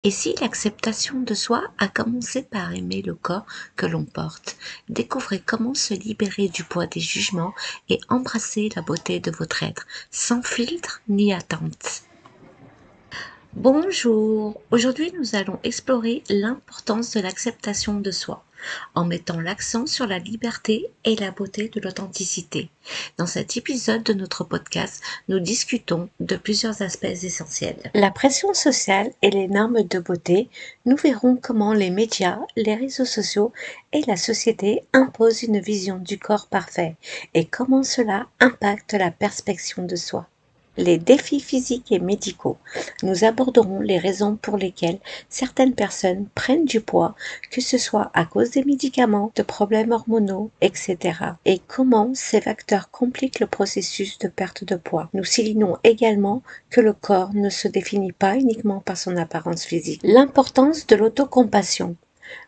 Et si l'acceptation de soi a commencé par aimer le corps que l'on porte, découvrez comment se libérer du poids des jugements et embrasser la beauté de votre être, sans filtre ni attente. Bonjour, aujourd'hui nous allons explorer l'importance de l'acceptation de soi, en mettant l'accent sur la liberté et la beauté de l'authenticité. Dans cet épisode de notre podcast, nous discutons de plusieurs aspects essentiels. La pression sociale et les normes de beauté, nous verrons comment les médias, les réseaux sociaux et la société imposent une vision du corps parfait et comment cela impacte la perception de soi. Les défis physiques et médicaux. Nous aborderons les raisons pour lesquelles certaines personnes prennent du poids, que ce soit à cause des médicaments, de problèmes hormonaux, etc. Et comment ces facteurs compliquent le processus de perte de poids. Nous soulignons également que le corps ne se définit pas uniquement par son apparence physique. L'importance de l'autocompassion.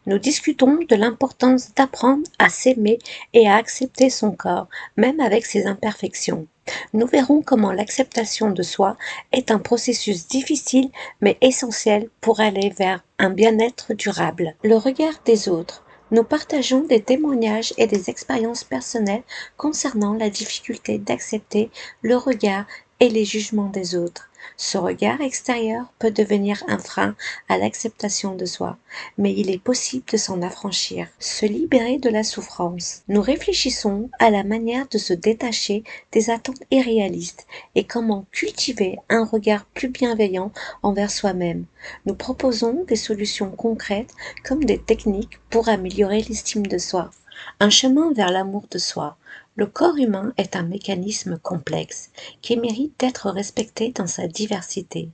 Nous discutons de l'importance d'apprendre à s'aimer et à accepter son corps, même avec ses imperfections. Nous verrons comment l'acceptation de soi est un processus difficile mais essentiel pour aller vers un bien-être durable. Le regard des autres. Nous partageons des témoignages et des expériences personnelles concernant la difficulté d'accepter le regard et les jugements des autres. Ce regard extérieur peut devenir un frein à l'acceptation de soi, mais il est possible de s'en affranchir, se libérer de la souffrance. Nous réfléchissons à la manière de se détacher des attentes irréalistes et comment cultiver un regard plus bienveillant envers soi-même. Nous proposons des solutions concrètes comme des techniques pour améliorer l'estime de soi. Un chemin vers l'amour de soi. Le corps humain est un mécanisme complexe qui mérite d'être respecté dans sa diversité.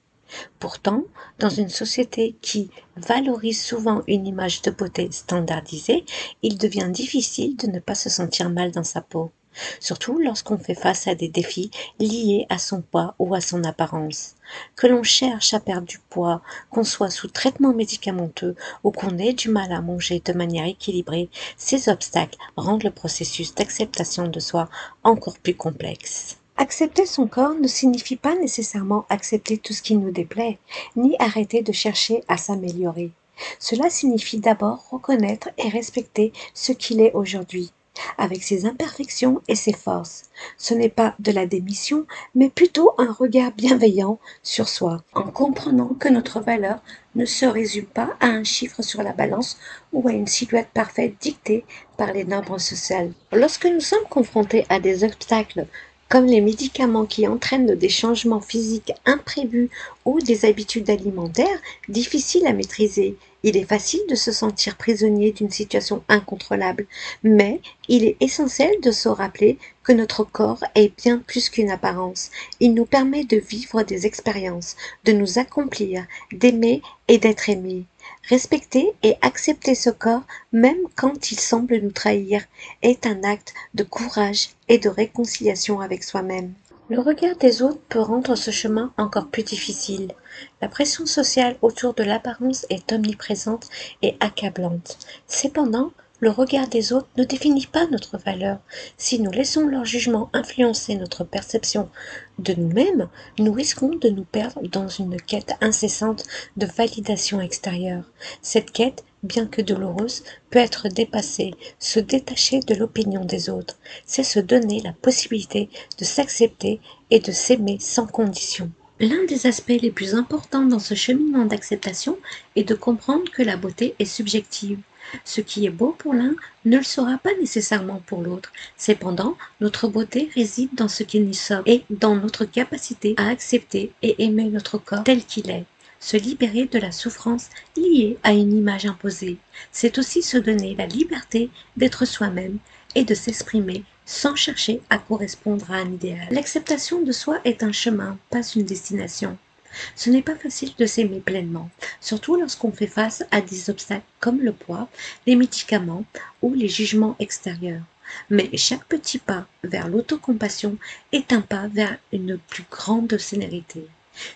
Pourtant, dans une société qui valorise souvent une image de beauté standardisée, il devient difficile de ne pas se sentir mal dans sa peau, surtout lorsqu'on fait face à des défis liés à son poids ou à son apparence. Que l'on cherche à perdre du poids, qu'on soit sous traitement médicamenteux ou qu'on ait du mal à manger de manière équilibrée, ces obstacles rendent le processus d'acceptation de soi encore plus complexe. Accepter son corps ne signifie pas nécessairement accepter tout ce qui nous déplaît, ni arrêter de chercher à s'améliorer. Cela signifie d'abord reconnaître et respecter ce qu'il est aujourd'hui, avec ses imperfections et ses forces. Ce n'est pas de la démission, mais plutôt un regard bienveillant sur soi, en comprenant que notre valeur ne se résume pas à un chiffre sur la balance ou à une silhouette parfaite dictée par les normes sociales. Lorsque nous sommes confrontés à des obstacles comme les médicaments qui entraînent des changements physiques imprévus ou des habitudes alimentaires difficiles à maîtriser, il est facile de se sentir prisonnier d'une situation incontrôlable, mais il est essentiel de se rappeler que notre corps est bien plus qu'une apparence. Il nous permet de vivre des expériences, de nous accomplir, d'aimer et d'être aimé. Respecter et accepter ce corps, même quand il semble nous trahir, est un acte de courage et de réconciliation avec soi-même. Le regard des autres peut rendre ce chemin encore plus difficile. La pression sociale autour de l'apparence est omniprésente et accablante. Cependant, le regard des autres ne définit pas notre valeur. Si nous laissons leur jugement influencer notre perception de nous-mêmes, nous risquons de nous perdre dans une quête incessante de validation extérieure. Cette quête, bien que douloureuse, peut être dépassée, se détacher de l'opinion des autres. C'est se donner la possibilité de s'accepter et de s'aimer sans condition. L'un des aspects les plus importants dans ce cheminement d'acceptation est de comprendre que la beauté est subjective. Ce qui est beau pour l'un ne le sera pas nécessairement pour l'autre. Cependant, notre beauté réside dans ce que nous sommes et dans notre capacité à accepter et aimer notre corps tel qu'il est. Se libérer de la souffrance liée à une image imposée, c'est aussi se donner la liberté d'être soi-même et de s'exprimer sans chercher à correspondre à un idéal. L'acceptation de soi est un chemin, pas une destination. Ce n'est pas facile de s'aimer pleinement, surtout lorsqu'on fait face à des obstacles comme le poids, les médicaments ou les jugements extérieurs. Mais chaque petit pas vers l'autocompassion est un pas vers une plus grande sérénité.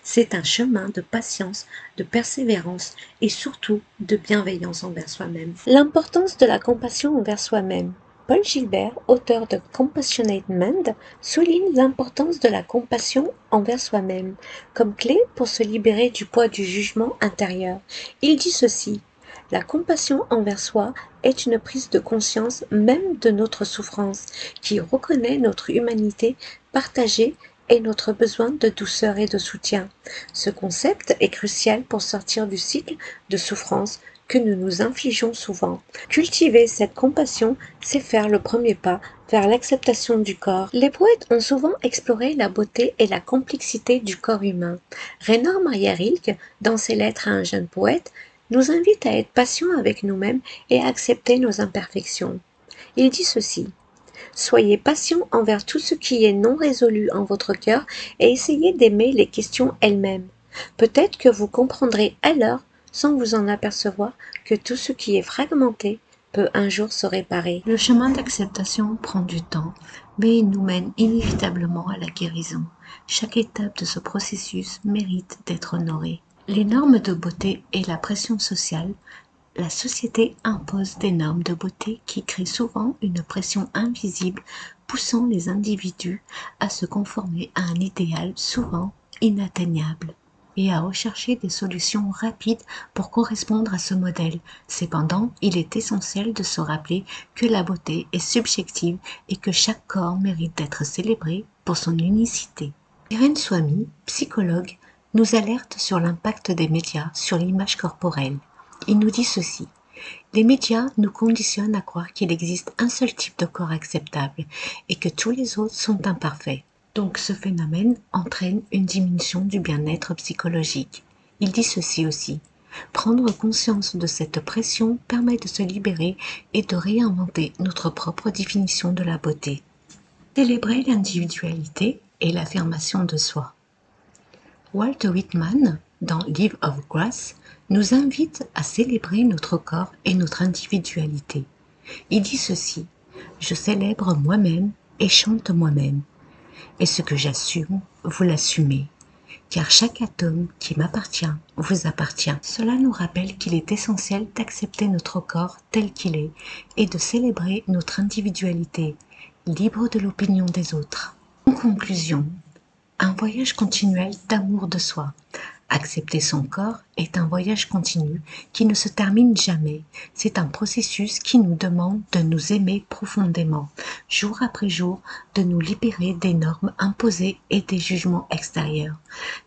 C'est un chemin de patience, de persévérance et surtout de bienveillance envers soi-même. L'importance de la compassion envers soi-même. Paul Gilbert, auteur de Compassionate Mind, souligne l'importance de la compassion envers soi-même comme clé pour se libérer du poids du jugement intérieur. Il dit ceci: la compassion envers soi est une prise de conscience même de notre souffrance, qui reconnaît notre humanité partagée et notre besoin de douceur et de soutien. Ce concept est crucial pour sortir du cycle de souffrance que nous nous infligeons souvent. Cultiver cette compassion, c'est faire le premier pas vers l'acceptation du corps. Les poètes ont souvent exploré la beauté et la complexité du corps humain. Raynor Maria Rilke, dans ses lettres à un jeune poète, nous invite à être patients avec nous-mêmes et à accepter nos imperfections. Il dit ceci: soyez patient envers tout ce qui est non résolu en votre cœur et essayez d'aimer les questions elles-mêmes. Peut-être que vous comprendrez alors, sans vous en apercevoir, que tout ce qui est fragmenté peut un jour se réparer. Le chemin d'acceptation prend du temps, mais il nous mène inévitablement à la guérison. Chaque étape de ce processus mérite d'être honorée. Les normes de beauté et la pression sociale. La société impose des normes de beauté qui créent souvent une pression invisible, poussant les individus à se conformer à un idéal souvent inatteignable et à rechercher des solutions rapides pour correspondre à ce modèle. Cependant, il est essentiel de se rappeler que la beauté est subjective et que chaque corps mérite d'être célébré pour son unicité. Irène Swamy, psychologue, nous alerte sur l'impact des médias sur l'image corporelle. Il nous dit ceci: les médias nous conditionnent à croire qu'il existe un seul type de corps acceptable et que tous les autres sont imparfaits. Donc ce phénomène entraîne une diminution du bien-être psychologique. Il dit ceci aussi: prendre conscience de cette pression permet de se libérer et de réinventer notre propre définition de la beauté. Célébrer l'individualité et l'affirmation de soi. Walt Whitman, dans Live of Grace, nous invite à célébrer notre corps et notre individualité. Il dit ceci: je célèbre moi-même et chante moi-même. Et ce que j'assume, vous l'assumez. Car chaque atome qui m'appartient vous appartient. Cela nous rappelle qu'il est essentiel d'accepter notre corps tel qu'il est et de célébrer notre individualité, libre de l'opinion des autres. En conclusion, un voyage continuel d'amour de soi. Accepter son corps est un voyage continu qui ne se termine jamais. C'est un processus qui nous demande de nous aimer profondément, jour après jour, de nous libérer des normes imposées et des jugements extérieurs.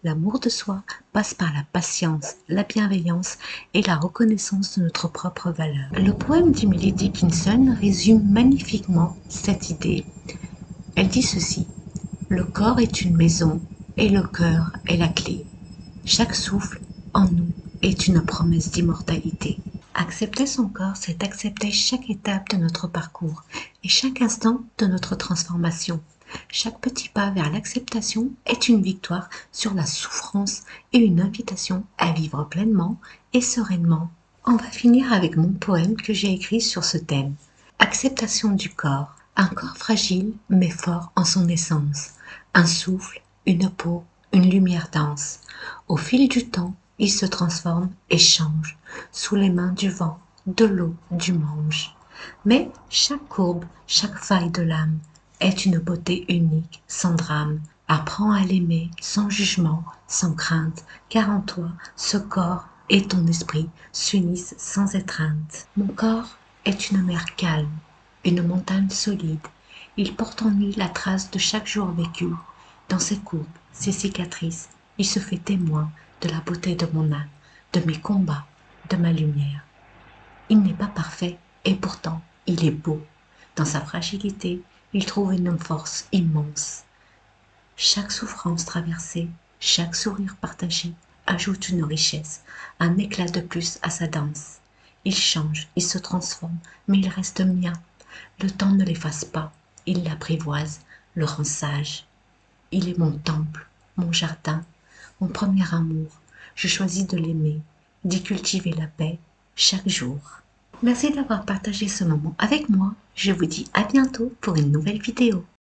L'amour de soi passe par la patience, la bienveillance et la reconnaissance de notre propre valeur. Le poème d'Emily Dickinson résume magnifiquement cette idée. Elle dit ceci: le corps est une maison et le cœur est la clé. Chaque souffle en nous est une promesse d'immortalité. Accepter son corps, c'est accepter chaque étape de notre parcours et chaque instant de notre transformation. Chaque petit pas vers l'acceptation est une victoire sur la souffrance et une invitation à vivre pleinement et sereinement. On va finir avec mon poème que j'ai écrit sur ce thème. Acceptation du corps. Un corps fragile mais fort en son essence. Un souffle, une peau, une lumière dense. Au fil du temps, il se transforme et change, sous les mains du vent, de l'eau, du mange. Mais chaque courbe, chaque faille de l'âme est une beauté unique, sans drame. Apprends à l'aimer, sans jugement, sans crainte, car en toi, ce corps et ton esprit s'unissent sans étreinte. Mon corps est une mer calme, une montagne solide. Il porte en lui la trace de chaque jour vécu. Dans ses courbes, ses cicatrices, il se fait témoin de la beauté de mon âme, de mes combats, de ma lumière. Il n'est pas parfait, et pourtant, il est beau. Dans sa fragilité, il trouve une force immense. Chaque souffrance traversée, chaque sourire partagé ajoute une richesse, un éclat de plus à sa danse. Il change, il se transforme, mais il reste mien. Le temps ne l'efface pas, il l'apprivoise, le rend sage. Il est mon temple, mon jardin, mon premier amour. Je choisis de l'aimer, d'y cultiver la paix chaque jour. Merci d'avoir partagé ce moment avec moi. Je vous dis à bientôt pour une nouvelle vidéo.